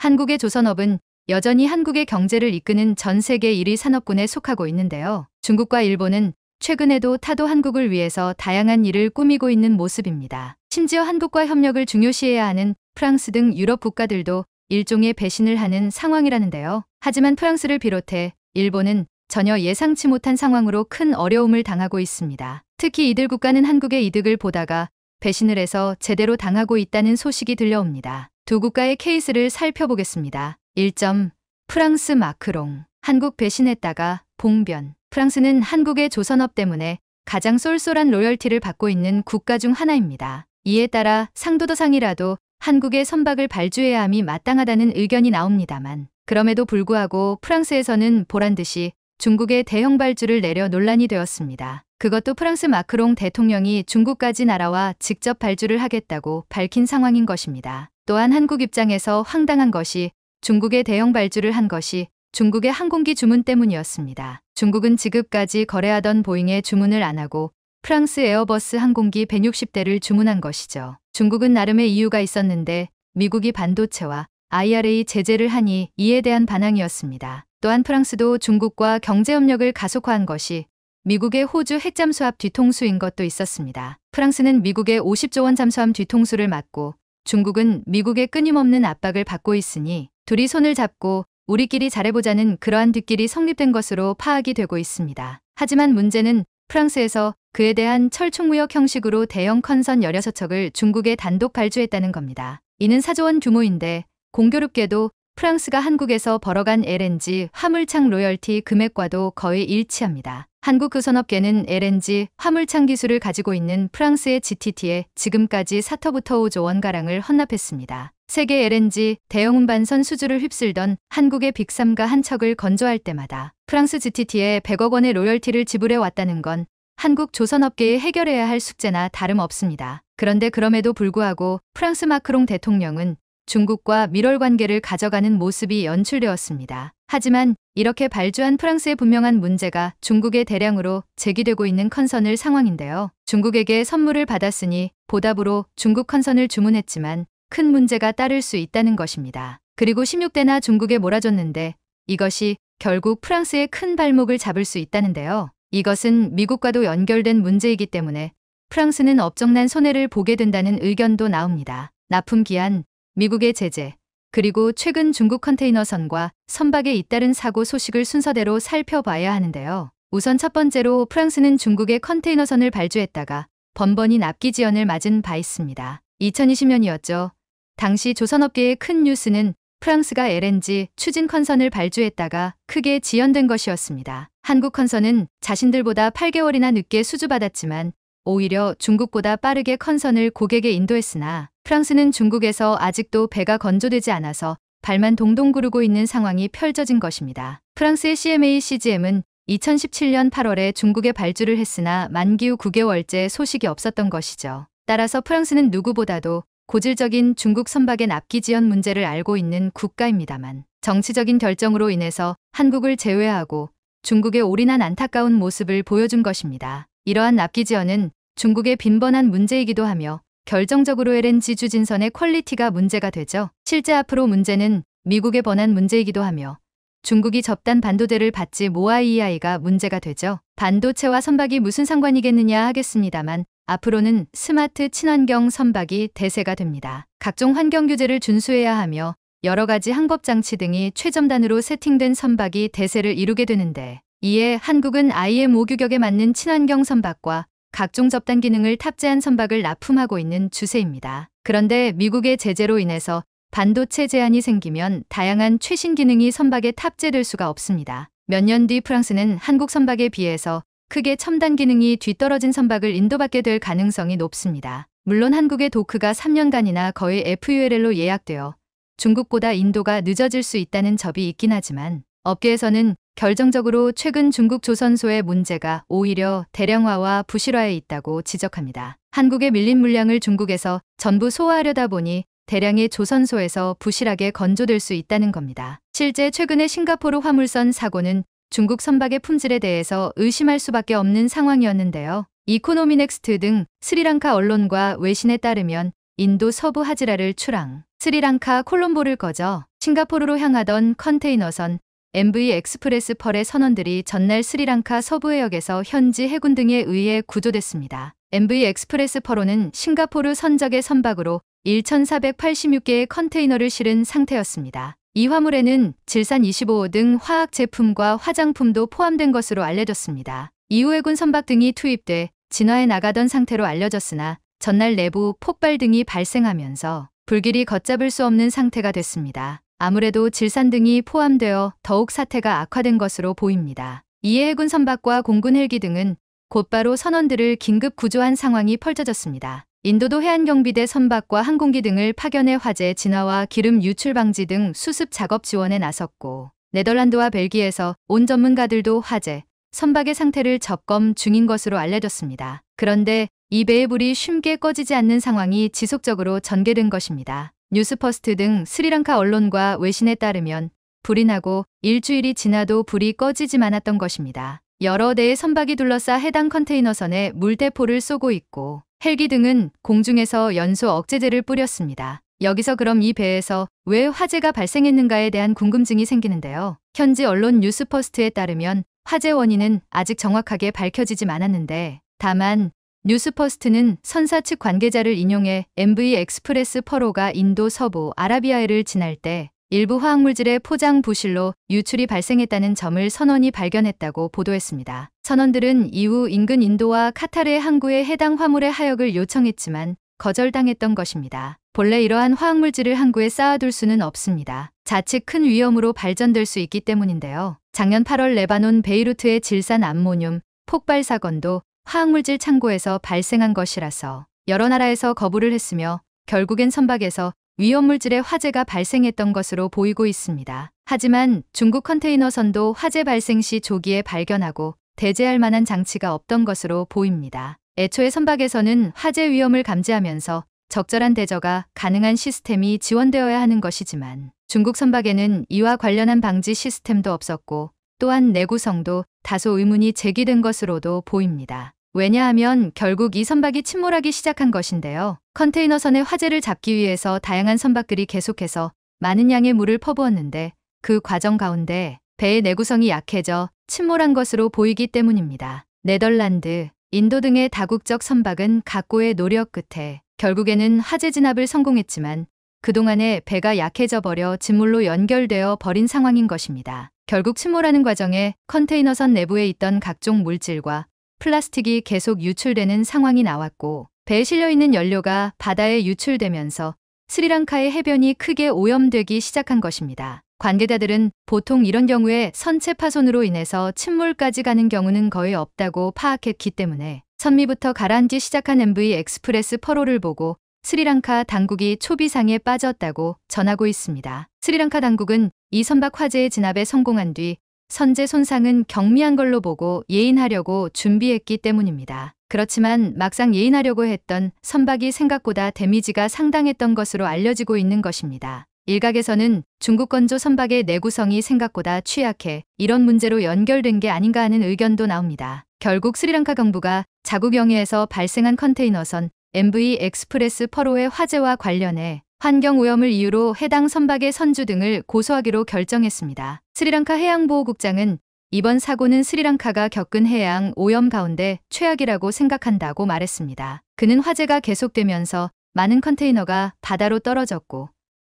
한국의 조선업은 여전히 한국의 경제를 이끄는 전 세계 1위 산업군에 속하고 있는데요. 중국과 일본은 최근에도 타도 한국을 위해서 다양한 일을 꾸미고 있는 모습입니다. 심지어 한국과 협력을 중요시해야 하는 프랑스 등 유럽 국가들도 일종의 배신을 하는 상황이라는데요. 하지만 프랑스를 비롯해 일본은 전혀 예상치 못한 상황으로 큰 어려움을 당하고 있습니다. 특히 이들 국가는 한국의 이득을 보다가 배신을 해서 제대로 당하고 있다는 소식이 들려옵니다. 두 국가의 케이스를 살펴보겠습니다. 1점. 프랑스 마크롱. 한국 배신했다가 봉변. 프랑스는 한국의 조선업 때문에 가장 쏠쏠한 로열티를 받고 있는 국가 중 하나입니다. 이에 따라 상도덕상이라도 한국의 선박을 발주해야 함이 마땅하다는 의견이 나옵니다만 그럼에도 불구하고 프랑스에서는 보란듯이 중국의 대형 발주를 내려 논란이 되었습니다. 그것도 프랑스 마크롱 대통령이 중국까지 날아와 직접 발주를 하겠다고 밝힌 상황인 것입니다. 또한 한국 입장에서 황당한 것이 중국의 대형 발주를 한 것이 중국의 항공기 주문 때문이었습니다. 중국은 지금까지 거래하던 보잉의 주문을 안 하고 프랑스 에어버스 항공기 160대를 주문한 것이죠. 중국은 나름의 이유가 있었는데 미국이 반도체와 IRA 제재를 하니 이에 대한 반항이었습니다. 또한 프랑스도 중국과 경제협력을 가속화한 것이 미국의 호주 핵잠수함 뒤통수인 것도 있었습니다. 프랑스는 미국의 50조 원 잠수함 뒤통수를 맞고 중국은 미국의 끊임없는 압박을 받고 있으니 둘이 손을 잡고 우리끼리 잘해보자는 그러한 뒷길이 성립된 것으로 파악이 되고 있습니다. 하지만 문제는 프랑스에서 그에 대한 철충무역 형식으로 대형 컨선 16척을 중국에 단독 발주했다는 겁니다. 이는 4조 원 규모인데 공교롭게도 프랑스가 한국에서 벌어간 LNG 화물창 로열티 금액과도 거의 일치합니다. 한국 조선업계는 LNG 화물창 기술을 가지고 있는 프랑스의 GTT에 지금까지 4터부터 5조 원가량을 헌납했습니다. 세계 LNG 대형 운반선 수주를 휩쓸던 한국의 빅3가 한 척을 건조할 때마다 프랑스 GTT에 100억 원의 로열티를 지불해 왔다는 건 한국 조선업계에 해결해야 할 숙제나 다름없습니다. 그런데 그럼에도 불구하고 프랑스 마크롱 대통령은 중국과 밀월 관계를 가져가는 모습이 연출되었습니다. 하지만 이렇게 발주한 프랑스의 분명한 문제가 중국에 대량으로 제기되고 있는 컨선을 상황인데요. 중국에게 선물을 받았으니 보답으로 중국 컨선을 주문했지만 큰 문제가 따를 수 있다는 것입니다. 그리고 16대나 중국에 몰아줬는데 이것이 결국 프랑스의 큰 발목을 잡을 수 있다는데요. 이것은 미국과도 연결된 문제이기 때문에 프랑스는 엄청난 손해를 보게 된다는 의견도 나옵니다. 납품 기한, 미국의 제재, 그리고 최근 중국 컨테이너선과 선박에 잇따른 사고 소식을 순서대로 살펴봐야 하는데요. 우선 첫 번째로 프랑스는 중국의 컨테이너선을 발주했다가 번번이 납기 지연을 맞은 바 있습니다. 2020년이었죠. 당시 조선업계의 큰 뉴스는 프랑스가 LNG 추진 컨선을 발주했다가 크게 지연된 것이었습니다. 한국 컨선은 자신들보다 8개월이나 늦게 수주받았지만 오히려 중국보다 빠르게 컨선을 고객에 인도했으나 프랑스는 중국에서 아직도 배가 건조되지 않아서 발만 동동 구르고 있는 상황이 펼쳐진 것입니다. 프랑스의 CMA CGM은 2017년 8월에 중국에 발주를 했으나 만기 후 9개월째 소식이 없었던 것이죠. 따라서 프랑스는 누구보다도 고질적인 중국 선박의 납기 지연 문제를 알고 있는 국가입니다만 정치적인 결정으로 인해서 한국을 제외하고 중국에 올인한 안타까운 모습을 보여준 것입니다. 이러한 납기 지연은 중국의 빈번한 문제이기도 하며 결정적으로 LNG 주진선의 퀄리티가 문제가 되죠. 실제 앞으로 문제는 미국의 번한 문제이기도 하며 중국이 접단 반도체를 받지 모아이아이가 문제가 되죠. 반도체와 선박이 무슨 상관이겠느냐 하겠습니다만 앞으로는 스마트 친환경 선박이 대세가 됩니다. 각종 환경 규제를 준수해야 하며 여러 가지 항법 장치 등이 최첨단으로 세팅된 선박이 대세를 이루게 되는데 이에 한국은 IMO 규격에 맞는 친환경 선박과 각종 접단 기능을 탑재한 선박을 납품하고 있는 추세입니다. 그런데 미국의 제재로 인해서 반도체 제한이 생기면 다양한 최신 기능이 선박에 탑재될 수가 없습니다. 몇 년 뒤 프랑스는 한국 선박에 비해서 크게 첨단 기능이 뒤떨어진 선박을 인도받게 될 가능성이 높습니다. 물론 한국의 도크가 3년간이나 거의 FULL로 예약되어 중국보다 인도가 늦어질 수 있다는 접이 있긴 하지만 업계에서는 결정적으로 최근 중국 조선소의 문제가 오히려 대량화와 부실화에 있다고 지적합니다. 한국의 밀린 물량을 중국에서 전부 소화하려다 보니 대량의 조선소에서 부실하게 건조될 수 있다는 겁니다. 실제 최근의 싱가포르 화물선 사고는 중국 선박의 품질에 대해서 의심할 수밖에 없는 상황이었는데요. 이코노미넥스트 등 스리랑카 언론과 외신에 따르면 인도 서부 하지라를 출항. 스리랑카 콜롬보를 거저 싱가포르로 향하던 컨테이너선 MV 익스프레스 펄의 선원들이 전날 스리랑카 서부 해역에서 현지 해군 등에 의해 구조됐습니다. MV 익스프레스 펄호는 싱가포르 선적의 선박으로 1,486개의 컨테이너를 실은 상태였습니다. 이 화물에는 질산 25호 등 화학 제품과 화장품도 포함된 것으로 알려졌습니다. 이후 해군 선박 등이 투입돼 진화해 나가던 상태로 알려졌으나 전날 내부 폭발 등이 발생하면서 불길이 걷잡을 수 없는 상태가 됐습니다. 아무래도 질산 등이 포함되어 더욱 사태가 악화된 것으로 보입니다. 이에 해군 선박과 공군 헬기 등은 곧바로 선원들을 긴급 구조한 상황이 펼쳐졌습니다. 인도도 해안경비대 선박과 항공기 등을 파견해 화재 진화와 기름 유출 방지 등 수습 작업 지원에 나섰고, 네덜란드와 벨기에에서 온 전문가들도 화재, 선박의 상태를 점검 중인 것으로 알려졌습니다. 그런데 이 배의 불이 쉽게 꺼지지 않는 상황이 지속적으로 전개된 것입니다. 뉴스퍼스트 등 스리랑카 언론과 외신에 따르면 불이 나고 일주일이 지나도 불이 꺼지지 않았던 것입니다. 여러 대의 선박이 둘러싸 해당 컨테이너선에 물대포를 쏘고 있고 헬기 등은 공중에서 연소 억제제를 뿌렸습니다. 여기서 그럼 이 배에서 왜 화재가 발생했는가에 대한 궁금증이 생기는데요. 현지 언론 뉴스퍼스트에 따르면 화재 원인은 아직 정확하게 밝혀지지 않았는데, 다만 뉴스퍼스트는 선사 측 관계자를 인용해 MV 익스프레스 펄호가 인도 서부 아라비아해를 지날 때 일부 화학물질의 포장 부실로 유출이 발생했다는 점을 선원이 발견했다고 보도했습니다. 선원들은 이후 인근 인도와 카타르의 항구에 해당 화물의 하역을 요청했지만 거절당했던 것입니다. 본래 이러한 화학물질을 항구에 쌓아둘 수는 없습니다. 자칫 큰 위험으로 발전될 수 있기 때문인데요. 작년 8월 레바논 베이루트의 질산 암모늄 폭발 사건도 화학물질 창고에서 발생한 것이라서 여러 나라에서 거부를 했으며 결국엔 선박에서 위험물질의 화재가 발생했던 것으로 보이고 있습니다. 하지만 중국 컨테이너선도 화재 발생 시 조기에 발견하고 대재할 만한 장치가 없던 것으로 보입니다. 애초에 선박에서는 화재 위험을 감지하면서 적절한 대저가 가능한 시스템이 지원되어야 하는 것이지만 중국 선박에는 이와 관련한 방지 시스템도 없었고 또한 내구성도 다소 의문이 제기된 것으로도 보입니다. 왜냐하면 결국 이 선박이 침몰하기 시작한 것인데요. 컨테이너선의 화재를 잡기 위해서 다양한 선박들이 계속해서 많은 양의 물을 퍼부었는데 그 과정 가운데 배의 내구성이 약해져 침몰한 것으로 보이기 때문입니다. 네덜란드, 인도 등의 다국적 선박은 각고의 노력 끝에 결국에는 화재 진압을 성공했지만 그동안에 배가 약해져 버려 진물로 연결되어 버린 상황인 것입니다. 결국 침몰하는 과정에 컨테이너선 내부에 있던 각종 물질과 플라스틱이 계속 유출되는 상황이 나왔고 배에 실려있는 연료가 바다에 유출되면서 스리랑카의 해변이 크게 오염되기 시작한 것입니다. 관계자들은 보통 이런 경우에 선체 파손으로 인해서 침몰까지 가는 경우는 거의 없다고 파악했기 때문에 선미부터 가라앉기 시작한 MV 익스프레스 펄호를 보고 스리랑카 당국이 초비상에 빠졌다고 전하고 있습니다. 스리랑카 당국은 이 선박 화재의 진압에 성공한 뒤 선제 손상은 경미한 걸로 보고 예인하려고 준비했기 때문입니다. 그렇지만 막상 예인하려고 했던 선박이 생각보다 데미지가 상당했던 것으로 알려지고 있는 것입니다. 일각에서는 중국 건조 선박의 내구성이 생각보다 취약해 이런 문제로 연결된 게 아닌가 하는 의견도 나옵니다. 결국 스리랑카 정부가 자국 영해에서 발생한 컨테이너선 MV 익스프레스 펄호의 화재와 관련해 환경오염을 이유로 해당 선박의 선주 등을 고소하기로 결정했습니다. 스리랑카 해양보호국장은 이번 사고는 스리랑카가 겪은 해양 오염 가운데 최악이라고 생각한다고 말했습니다. 그는 화재가 계속되면서 많은 컨테이너가 바다로 떨어졌고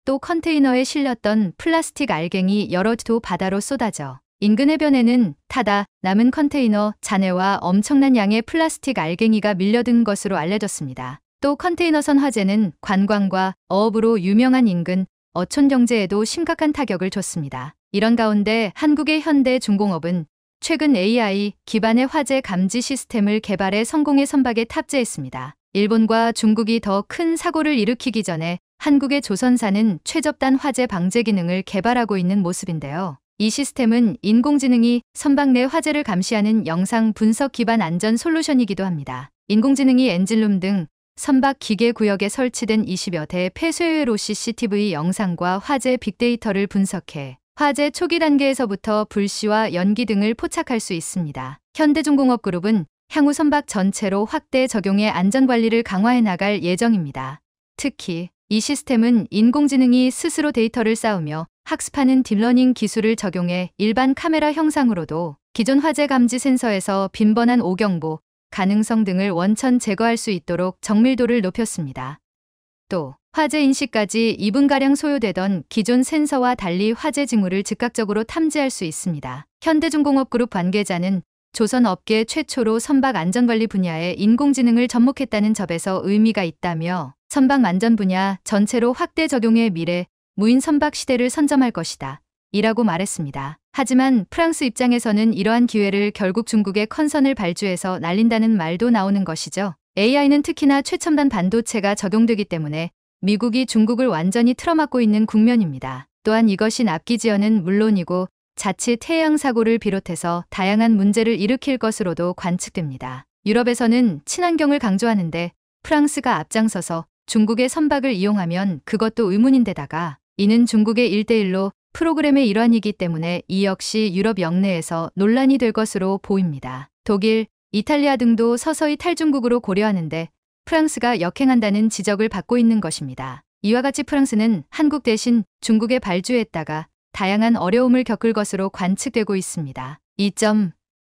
또 컨테이너에 실렸던 플라스틱 알갱이 여러 도 바다로 쏟아져 인근 해변에는 타다 남은 컨테이너 잔해와 엄청난 양의 플라스틱 알갱이가 밀려든 것으로 알려졌습니다. 또 컨테이너선 화재는 관광과 어업으로 유명한 인근 어촌 경제에도 심각한 타격을 줬습니다. 이런 가운데 한국의 현대중공업은 최근 AI 기반의 화재 감지 시스템을 개발해 성공의 선박에 탑재했습니다. 일본과 중국이 더 큰 사고를 일으키기 전에 한국의 조선사는 최접단 화재 방제 기능을 개발하고 있는 모습인데요. 이 시스템은 인공지능이 선박 내 화재를 감시하는 영상 분석 기반 안전 솔루션이기도 합니다. 인공지능이 엔진룸 등 선박 기계 구역에 설치된 20여 대의 폐쇄회로 CCTV 영상과 화재 빅데이터를 분석해 화재 초기 단계에서부터 불씨와 연기 등을 포착할 수 있습니다. 현대중공업그룹은 향후 선박 전체로 확대 적용해 안전관리를 강화해 나갈 예정입니다. 특히 이 시스템은 인공지능이 스스로 데이터를 쌓으며 학습하는 딥러닝 기술을 적용해 일반 카메라 형상으로도 기존 화재 감지 센서에서 빈번한 오경보, 가능성 등을 원천 제거할 수 있도록 정밀도를 높였습니다. 또 화재 인식까지 2분가량 소요되던 기존 센서와 달리 화재 징후를 즉각적으로 탐지할 수 있습니다. 현대중공업그룹 관계자는 조선 업계 최초로 선박 안전관리 분야에 인공지능을 접목했다는 점에서 의미가 있다며 선박 안전 분야 전체로 확대 적용해 미래 무인 선박 시대를 선점할 것이다. 이라고 말했습니다. 하지만 프랑스 입장에서는 이러한 기회를 결국 중국의 컨선을 발주해서 날린다는 말도 나오는 것이죠. AI는 특히나 최첨단 반도체가 적용되기 때문에 미국이 중국을 완전히 틀어막고 있는 국면입니다. 또한 이것이 납기지연은 물론이고 자칫 해양 사고를 비롯해서 다양한 문제를 일으킬 것으로도 관측됩니다. 유럽에서는 친환경을 강조하는데 프랑스가 앞장서서 중국의 선박을 이용하면 그것도 의문인데다가 이는 중국의 1대1로 프로그램의 일환이기 때문에 이 역시 유럽 영내에서 논란이 될 것으로 보입니다. 독일, 이탈리아 등도 서서히 탈중국으로 고려하는데 프랑스가 역행한다는 지적을 받고 있는 것입니다. 이와 같이 프랑스는 한국 대신 중국에 발주했다가 다양한 어려움을 겪을 것으로 관측되고 있습니다. 2점.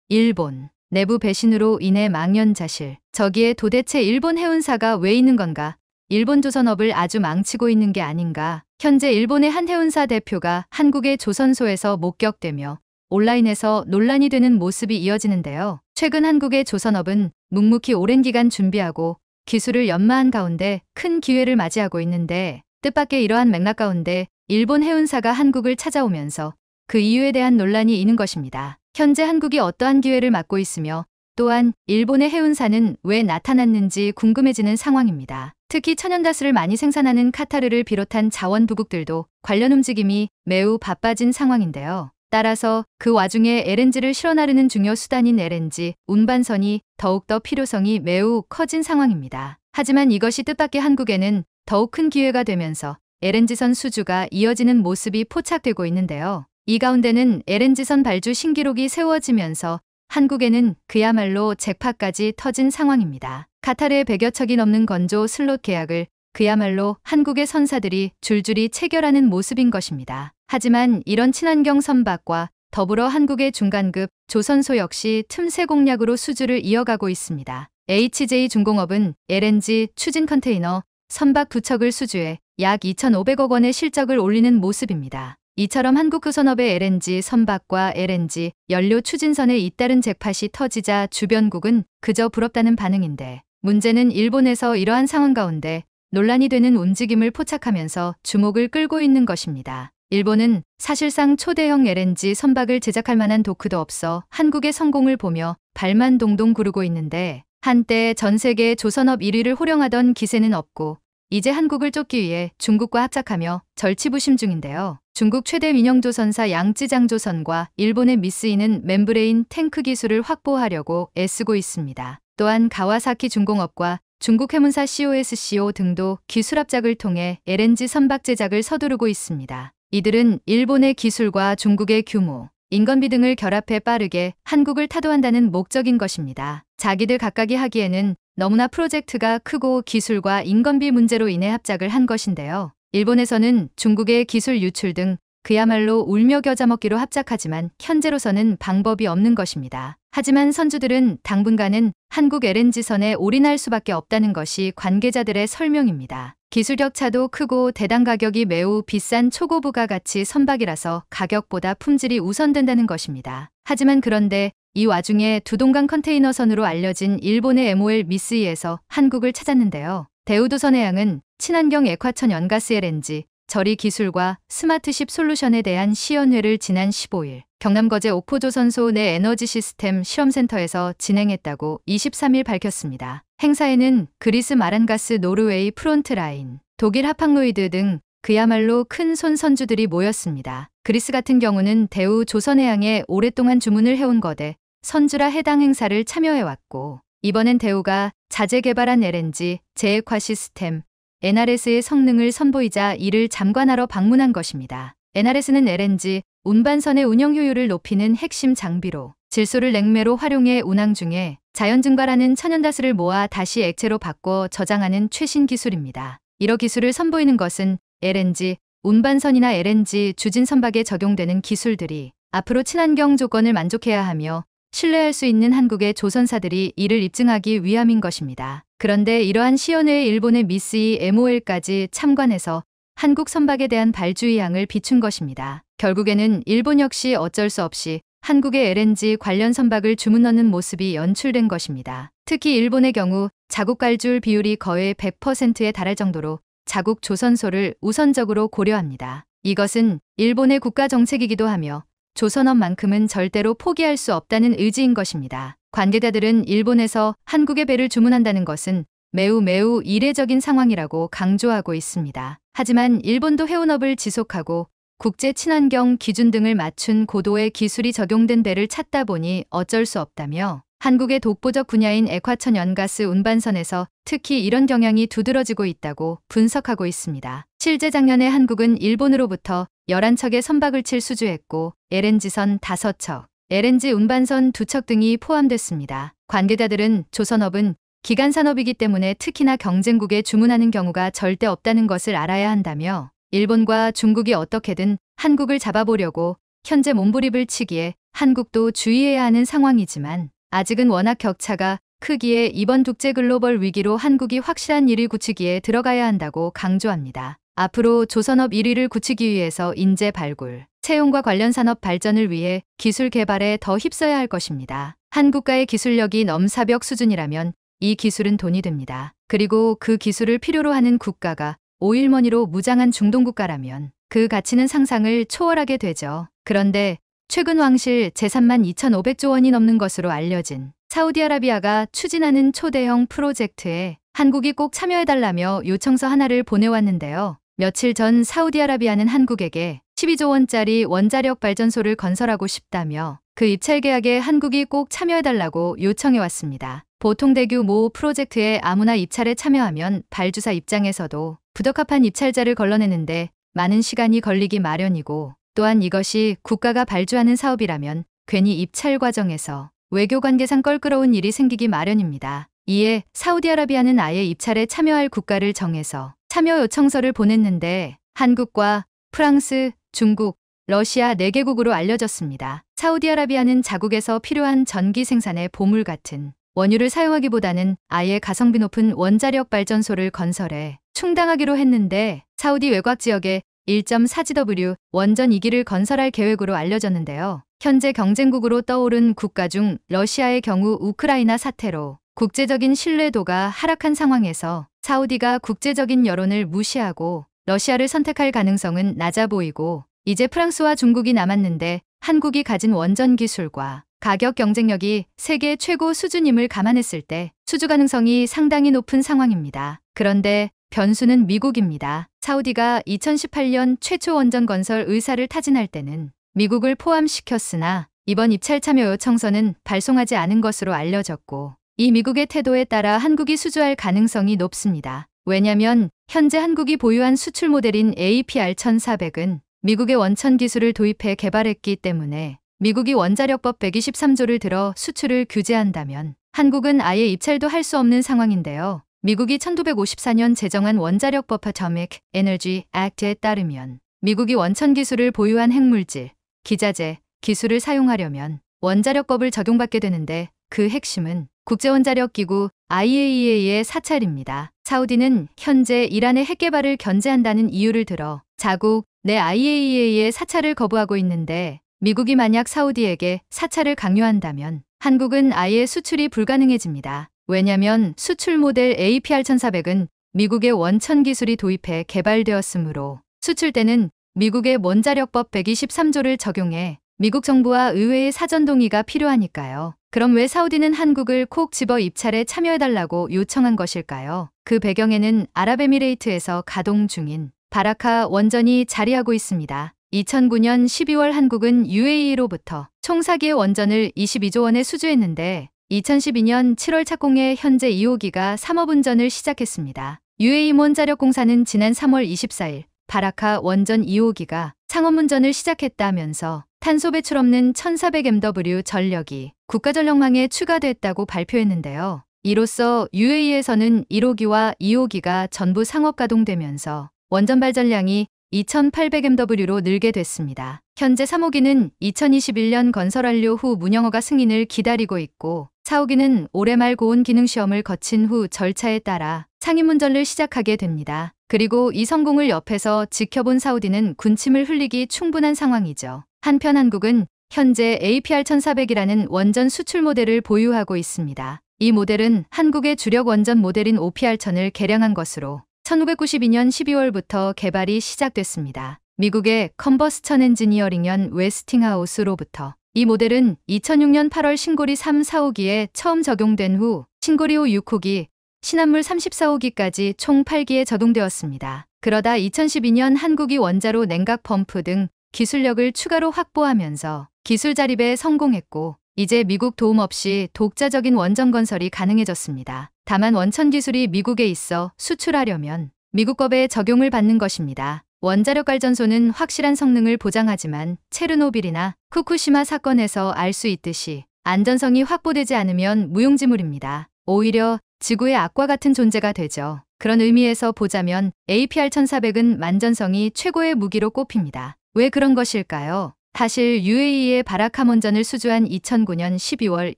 일본. 내부 배신으로 인해 망연자실. 저기에 도대체 일본 해운사가 왜 있는 건가? 일본 조선업을 아주 망치고 있는 게 아닌가? 현재 일본의 한 해운사 대표가 한국의 조선소에서 목격되며 온라인에서 논란이 되는 모습이 이어지는데요. 최근 한국의 조선업은 묵묵히 오랜 기간 준비하고 기술을 연마한 가운데 큰 기회를 맞이하고 있는데 뜻밖의 이러한 맥락 가운데 일본 해운사가 한국을 찾아오면서 그 이유에 대한 논란이 있는 것입니다. 현재 한국이 어떠한 기회를 맞고 있으며 또한 일본의 해운사는 왜 나타났는지 궁금해지는 상황입니다. 특히 천연가스를 많이 생산하는 카타르를 비롯한 자원부국들도 관련 움직임이 매우 바빠진 상황인데요. 따라서 그 와중에 LNG를 실어 나르는 중요 수단인 LNG 운반선이 더욱더 필요성이 매우 커진 상황입니다. 하지만 이것이 뜻밖의 한국에는 더욱 큰 기회가 되면서 LNG선 수주가 이어지는 모습이 포착되고 있는데요. 이 가운데는 LNG선 발주 신기록이 세워지면서 한국에는 그야말로 잭팟까지 터진 상황입니다. 카타르의 100여 척이 넘는 건조 슬롯 계약을 그야말로 한국의 선사들이 줄줄이 체결하는 모습인 것입니다. 하지만 이런 친환경 선박과 더불어 한국의 중간급 조선소 역시 틈새 공략으로 수주를 이어가고 있습니다. HJ중공업은 LNG 추진 컨테이너 선박 2척을 수주해 약 2,500억 원의 실적을 올리는 모습입니다. 이처럼 한국조선업의 LNG 선박과 LNG 연료 추진선에 잇따른 잭팟이 터지자 주변국은 그저 부럽다는 반응인데 문제는 일본에서 이러한 상황 가운데 논란이 되는 움직임을 포착하면서 주목을 끌고 있는 것입니다. 일본은 사실상 초대형 LNG 선박을 제작할 만한 도크도 없어 한국의 성공을 보며 발만 동동 구르고 있는데 한때 전 세계 조선업 1위를 호령하던 기세는 없고 이제 한국을 쫓기 위해 중국과 합작하며 절치부심 중인데요. 중국 최대 민영조선사 양쯔장조선과 일본의 미쓰이는 멤브레인 탱크 기술을 확보하려고 애쓰고 있습니다. 또한 가와사키 중공업과 중국 해문사 COSCO 등도 기술 합작을 통해 LNG 선박 제작을 서두르고 있습니다. 이들은 일본의 기술과 중국의 규모, 인건비 등을 결합해 빠르게 한국을 타도한다는 목적인 것입니다. 자기들 각각이 하기에는 너무나 프로젝트가 크고 기술과 인건비 문제로 인해 합작을 한 것인데요. 일본에서는 중국의 기술 유출 등 그야말로 울며 겨자 먹기로 합작하지만 현재로서는 방법이 없는 것입니다. 하지만 선주들은 당분간은 한국 LNG선에 올인할 수밖에 없다는 것이 관계자들의 설명입니다. 기술 격차도 크고 대당 가격이 매우 비싼 초고부가 가치 선박이라서 가격보다 품질이 우선된다는 것입니다. 하지만 그런데 이 와중에 두동강 컨테이너선으로 알려진 일본의 MOL 미쓰이에서 한국을 찾았는데요. 대우조선해양은 친환경 액화천 연가스 LNG 절이 기술과 스마트십 솔루션에 대한 시연회를 지난 15일 경남거제 옥포조선소 내 에너지 시스템 실험센터에서 진행했다고 23일 밝혔습니다. 행사에는 그리스 마란가스 노르웨이 프론트라인, 독일 하팡로이드 등 그야말로 큰 손 선주들이 모였습니다. 그리스 같은 경우는 대우 조선해양에 오랫동안 주문을 해온 거대 선주라 해당 행사를 참여해왔고 이번엔 대우가 자재 개발한 LNG 제액화 시스템 NRS의 성능을 선보이자 이를 잠관하러 방문한 것입니다. NRS는 LNG 운반선의 운영 효율을 높이는 핵심 장비로 질소를 냉매로 활용해 운항 중에 자연 증발하는 천연가스를 모아 다시 액체로 바꿔 저장하는 최신 기술입니다. 이러 기술을 선보이는 것은 LNG, 운반선이나 LNG 주진 선박에 적용되는 기술들이 앞으로 친환경 조건을 만족해야 하며 신뢰할 수 있는 한국의 조선사들이 이를 입증하기 위함인 것입니다. 그런데 이러한 시연회에 일본의 미쓰이 MOL까지 참관해서 한국 선박에 대한 발주의항을 비춘 것입니다. 결국에는 일본 역시 어쩔 수 없이 한국의 LNG 관련 선박을 주문 넣는 모습이 연출된 것입니다. 특히 일본의 경우 자국 갈줄 비율이 거의 100%에 달할 정도로 자국 조선소를 우선적으로 고려합니다. 이것은 일본의 국가 정책이기도 하며 조선업만큼은 절대로 포기할 수 없다는 의지인 것입니다. 관계자들은 일본에서 한국의 배를 주문한다는 것은 매우 이례적인 상황이라고 강조하고 있습니다. 하지만 일본도 해운업을 지속하고 국제 친환경 기준 등을 맞춘 고도의 기술이 적용된 배를 찾다 보니 어쩔 수 없다며 한국의 독보적 분야인 액화천연가스 운반선에서 특히 이런 경향이 두드러지고 있다고 분석하고 있습니다. 실제 작년에 한국은 일본으로부터 11척의 선박을 수주했고 LNG선 5척, LNG 운반선 2척 등이 포함됐습니다. 관계자들은 조선업은 기간산업이기 때문에 특히나 경쟁국에 주문하는 경우가 절대 없다는 것을 알아야 한다며 일본과 중국이 어떻게든 한국을 잡아보려고 현재 몸부림을 치기에 한국도 주의해야 하는 상황이지만 아직은 워낙 격차가 크기에 이번 국제 글로벌 위기로 한국이 확실한 1위 굳히기에 들어가야 한다고 강조합니다. 앞으로 조선업 1위를 굳히기 위해서 인재 발굴, 채용과 관련 산업 발전을 위해 기술 개발에 더 휩써야 할 것입니다. 한국과의 기술력이 넘사벽 수준이라면 이 기술은 돈이 됩니다. 그리고 그 기술을 필요로 하는 국가가 오일머니로 무장한 중동국가라면 그 가치는 상상을 초월하게 되죠. 그런데 최근 왕실 재산만 2,500조 원이 넘는 것으로 알려진 사우디아라비아가 추진하는 초대형 프로젝트에 한국이 꼭 참여해달라며 요청서 하나를 보내왔는데요. 며칠 전 사우디아라비아는 한국에게 12조 원짜리 원자력 발전소를 건설하고 싶다며 그 입찰 계약에 한국이 꼭 참여해달라고 요청해왔습니다. 보통 대규모 프로젝트에 아무나 입찰에 참여하면 발주사 입장에서도 부적합한 입찰자를 걸러내는데 많은 시간이 걸리기 마련이고 또한 이것이 국가가 발주하는 사업이라면 괜히 입찰 과정에서 외교관계상 껄끄러운 일이 생기기 마련입니다. 이에 사우디아라비아는 아예 입찰에 참여할 국가를 정해서 참여 요청서를 보냈는데 한국과 프랑스, 중국, 러시아 4개국으로 알려졌습니다. 사우디아라비아는 자국에서 필요한 전기 생산의 보물 같은 원유를 사용하기보다는 아예 가성비 높은 원자력 발전소를 건설해 충당하기로 했는데 사우디 외곽 지역에 1.4GW 원전 2기를 건설할 계획으로 알려졌는데요. 현재 경쟁국으로 떠오른 국가 중 러시아의 경우 우크라이나 사태로 국제적인 신뢰도가 하락한 상황에서 사우디가 국제적인 여론을 무시하고 러시아를 선택할 가능성은 낮아 보이고 이제 프랑스와 중국이 남았는데 한국이 가진 원전 기술과 가격 경쟁력이 세계 최고 수준임을 감안했을 때 수주 가능성이 상당히 높은 상황입니다. 그런데 변수는 미국입니다. 사우디가 2018년 최초 원전 건설 의사를 타진할 때는 미국을 포함시켰으나 이번 입찰 참여 요청서는 발송하지 않은 것으로 알려졌고 이 미국의 태도에 따라 한국이 수주할 가능성이 높습니다. 왜냐면 현재 한국이 보유한 수출 모델인 APR1400은 미국의 원천 기술을 도입해 개발했기 때문에 미국이 원자력법 123조를 들어 수출을 규제한다면 한국은 아예 입찰도 할 수 없는 상황인데요. 미국이 1954년 제정한 원자력법 Atomic Energy Act에 따르면 미국이 원천 기술을 보유한 핵물질, 기자재, 기술을 사용하려면 원자력법을 적용받게 되는데 그 핵심은 국제원자력기구 IAEA의 사찰입니다. 사우디는 현재 이란의 핵개발을 견제한다는 이유를 들어 자국 내 IAEA의 사찰을 거부하고 있는데 미국이 만약 사우디에게 사찰을 강요한다면 한국은 아예 수출이 불가능해집니다. 왜냐면 수출 모델 APR1400은 미국의 원천 기술이 도입해 개발되었으므로 수출때는 미국의 원자력법 123조를 적용해 미국 정부와 의회의 사전 동의가 필요하니까요. 그럼 왜 사우디는 한국을 콕 집어 입찰에 참여해달라고 요청한 것일까요? 그 배경에는 아랍에미레이트에서 가동 중인 바라카 원전이 자리하고 있습니다. 2009년 12월 한국은 UAE로부터 총 4기의 원전을 22조 원에 수주했는데 2012년 7월 착공해 현재 2호기가 3업 운전을 시작했습니다. UAE 원자력공사는 지난 3월 24일 바라카 원전 2호기가 상업 운전을 시작했다면서 탄소 배출 없는 1400MW 전력이 국가전력망에 추가됐다고 발표했는데요. 이로써 UAE에서는 1호기와 2호기가 전부 상업 가동되면서 원전 발전량이 2,800MW로 늘게 됐습니다. 현재 3호기는 2021년 건설 완료 후 운영허가 승인을 기다리고 있고 4호기는 올해 말 고온 기능 시험을 거친 후 절차에 따라 상임운전을 시작하게 됩니다. 그리고 이 성공을 옆에서 지켜본 사우디는 군침을 흘리기 충분한 상황이죠. 한편 한국은 현재 APR1400이라는 원전 수출 모델을 보유하고 있습니다. 이 모델은 한국의 주력 원전 모델인 OPR1000을 개량한 것으로 1992년 12월부터 개발이 시작됐습니다. 미국의 컨버스천 엔지니어링연 웨스팅하우스로부터 이 모델은 2006년 8월 신고리 3, 4호기에 처음 적용된 후 신고리 5, 6호기, 신한물 34호기까지 총 8기에 적용되었습니다. 그러다 2012년 한국이 원자로 냉각 펌프 등 기술력을 추가로 확보하면서 기술 자립에 성공했고 이제 미국 도움 없이 독자적인 원전 건설이 가능해졌습니다. 다만 원천 기술이 미국에 있어 수출하려면 미국법에 적용을 받는 것입니다. 원자력 발전소는 확실한 성능을 보장하지만 체르노빌이나 후쿠시마 사건에서 알 수 있듯이 안전성이 확보되지 않으면 무용지물입니다. 오히려 지구의 악과 같은 존재가 되죠. 그런 의미에서 보자면 APR1400은 만전성이 최고의 무기로 꼽힙니다. 왜 그런 것일까요? 사실 UAE의 바라캄 원전을 수주한 2009년 12월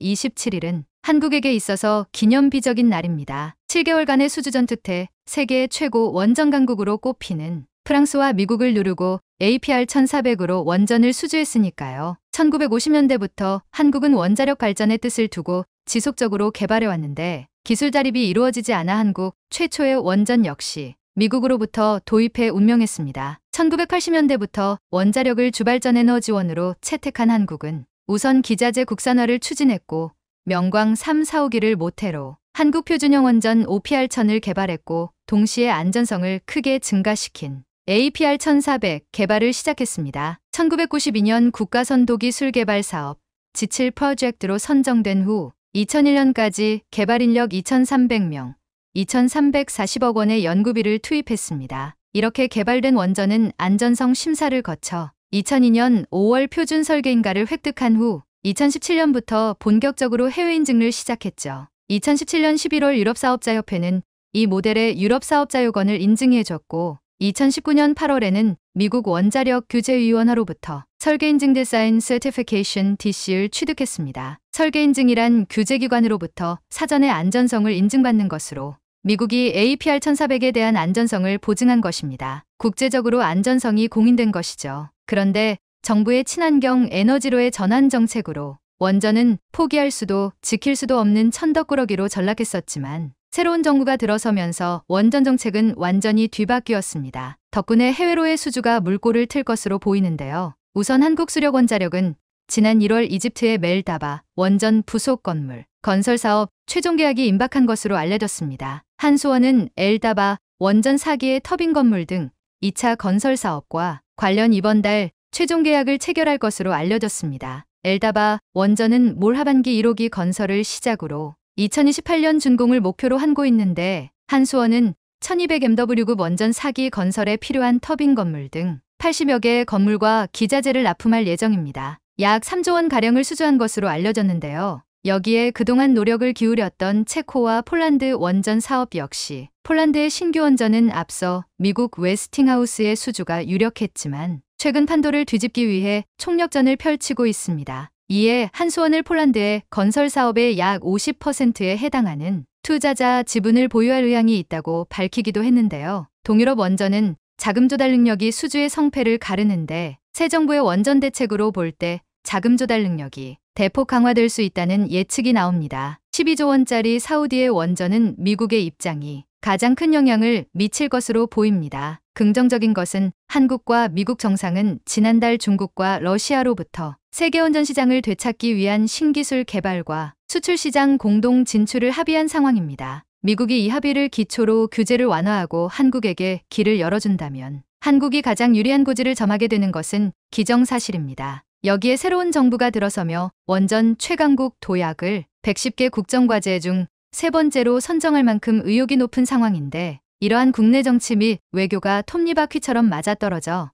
27일은 한국에게 있어서 기념비적인 날입니다. 7개월간의 수주전 끝에 세계 최고 원전 강국으로 꼽히는 프랑스와 미국을 누르고 APR1400으로 원전을 수주했으니까요. 1950년대부터 한국은 원자력 발전의 뜻을 두고 지속적으로 개발해왔는데 기술 자립이 이루어지지 않아 한국 최초의 원전 역시 미국으로부터 도입해 운명했습니다. 1980년대부터 원자력을 주발전 에너지원으로 채택한 한국은 우선 기자재 국산화를 추진했고 명광 3, 4호기를 모태로 한국 표준형 원전 OPR1000을 개발했고 동시에 안전성을 크게 증가시킨 APR1400 개발을 시작했습니다. 1992년 국가선도기술 개발 사업 지칠 프로젝트로 선정된 후 2001년까지 개발 인력 2,300명, 2,340억 원의 연구비를 투입했습니다. 이렇게 개발된 원전은 안전성 심사를 거쳐 2002년 5월 표준 설계 인가를 획득한 후 2017년부터 본격적으로 해외 인증을 시작했죠. 2017년 11월 유럽사업자협회는 이 모델의 유럽사업자요건을 인증해줬고 2019년 8월에는 미국 원자력 규제위원회로부터 설계인증 디자인 서티피케이션 DC를 취득했습니다. 설계인증이란 규제기관으로부터 사전에 안전성을 인증받는 것으로 미국이 APR1400에 대한 안전성을 보증한 것입니다. 국제적으로 안전성이 공인된 것이죠. 그런데 정부의 친환경 에너지로의 전환 정책으로 원전은 포기할 수도 지킬 수도 없는 천덕꾸러기로 전락했었지만 새로운 정부가 들어서면서 원전 정책은 완전히 뒤바뀌었습니다. 덕분에 해외로의 수주가 물꼬를 틀 것으로 보이는데요. 우선 한국수력원자력은 지난 1월 이집트의 멜다바 원전 부속 건물 건설 사업 최종 계약이 임박한 것으로 알려졌습니다. 한수원은 엘다바 원전 4기의 터빈 건물 등 2차 건설 사업과 관련 이번 달 최종 계약을 체결할 것으로 알려졌습니다. 엘다바 원전은 올 하반기 1호기 건설을 시작으로 2028년 준공을 목표로 한고 있는데 한수원은 1200MW급 원전 4기 건설에 필요한 터빈 건물 등 80여 개의 건물과 기자재를 납품할 예정입니다. 약 3조 원가량을 수주한 것으로 알려졌는데요. 여기에 그동안 노력을 기울였던 체코와 폴란드 원전 사업 역시 폴란드의 신규 원전은 앞서 미국 웨스팅하우스의 수주가 유력했지만 최근 판도를 뒤집기 위해 총력전을 펼치고 있습니다. 이에 한수원을 폴란드의 건설 사업의 약 50%에 해당하는 투자자 지분을 보유할 의향이 있다고 밝히기도 했는데요. 동유럽 원전은 자금 조달 능력이 수주의 성패를 가르는데 새 정부의 원전 대책으로 볼 때 자금 조달 능력이 대폭 강화될 수 있다는 예측이 나옵니다. 12조 원짜리 사우디의 원전은 미국의 입장이 가장 큰 영향을 미칠 것으로 보입니다. 긍정적인 것은 한국과 미국 정상은 지난달 중국과 러시아로부터 세계 원전 시장을 되찾기 위한 신기술 개발과 수출 시장 공동 진출을 합의한 상황입니다. 미국이 이 합의를 기초로 규제를 완화하고 한국에게 길을 열어준다면 한국이 가장 유리한 고지를 점하게 되는 것은 기정사실입니다. 여기에 새로운 정부가 들어서며 원전 최강국 도약을 110개 국정과제 중 세 번째로 선정할 만큼 의욕이 높은 상황인데 이러한 국내 정치 및 외교가 톱니바퀴처럼 맞아떨어져